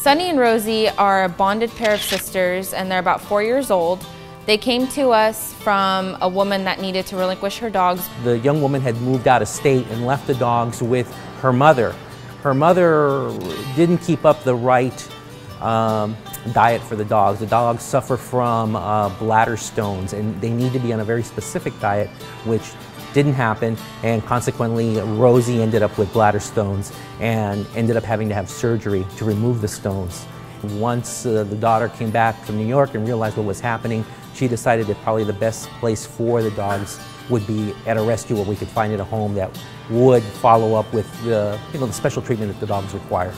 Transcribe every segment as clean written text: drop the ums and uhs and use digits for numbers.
Sunny and Rosie are a bonded pair of sisters, and they're about 4 years old. They came to us from a woman that needed to relinquish her dogs. The young woman had moved out of state and left the dogs with her mother. Her mother didn't keep up the right diet for the dogs. The dogs suffer from bladder stones, and they need to be on a very specific diet, which didn't happen, and consequently Rosie ended up with bladder stones and ended up having to have surgery to remove the stones. Once the daughter came back from New York and realized what was happening, she decided that probably the best place for the dogs would be at a rescue where we could find it a home that would follow up with the special treatment that the dogs require.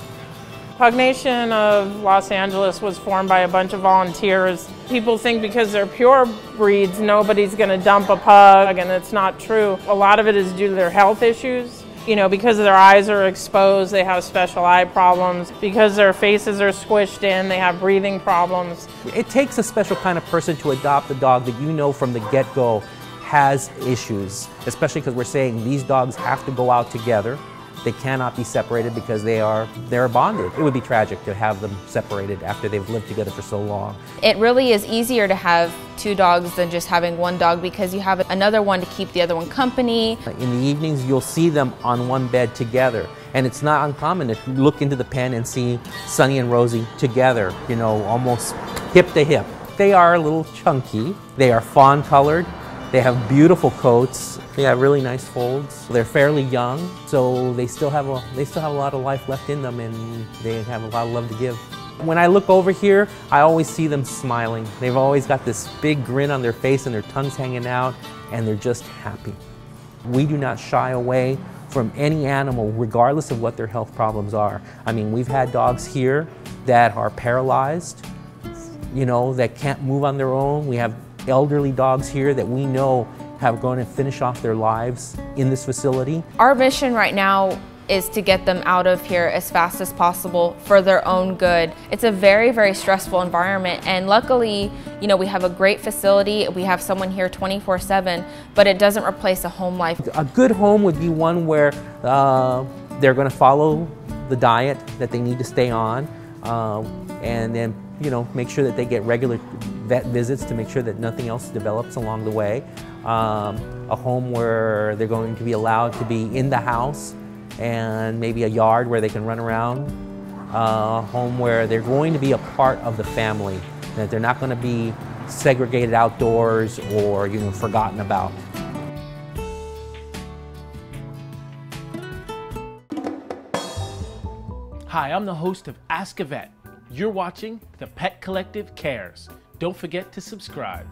Pug Nation of Los Angeles was formed by a bunch of volunteers. People think because they're pure breeds, nobody's going to dump a pug, and it's not true. A lot of it is due to their health issues. You know, because their eyes are exposed, they have special eye problems. Because their faces are squished in, they have breathing problems. It takes a special kind of person to adopt a dog that you know from the get-go has issues, especially because we're saying these dogs have to go out together. They cannot be separated because they're bonded. It would be tragic to have them separated after they've lived together for so long. It really is easier to have 2 dogs than just having 1 dog because you have another one to keep the other one company. In the evenings, you'll see them on one bed together. And it's not uncommon to look into the pen and see Sunny and Rosie together, you know, almost hip to hip. They are a little chunky. They are fawn colored. They have beautiful coats. They have really nice folds. They're fairly young, so they still have a lot of life left in them, and they have a lot of love to give. When I look over here, I always see them smiling. They've always got this big grin on their face and their tongues hanging out, and they're just happy. We do not shy away from any animal, regardless of what their health problems are. I mean, we've had dogs here that are paralyzed, you know, that can't move on their own. We have elderly dogs here that we know have going to finish off their lives in this facility. Our mission right now is to get them out of here as fast as possible for their own good. It's a very, very stressful environment, and luckily, you know, we have a great facility. We have someone here 24/7, but it doesn't replace a home life. A good home would be one where they're going to follow the diet that they need to stay on, and then, you know, make sure that they get regular vet visits to make sure that nothing else develops along the way. A home where they're going to be allowed to be in the house and maybe a yard where they can run around. A home where they're going to be a part of the family, that they're not going to be segregated outdoors or, you know, forgotten about. Hi, I'm the host of Ask a Vet. You're watching The Pet Collective Cares. Don't forget to subscribe.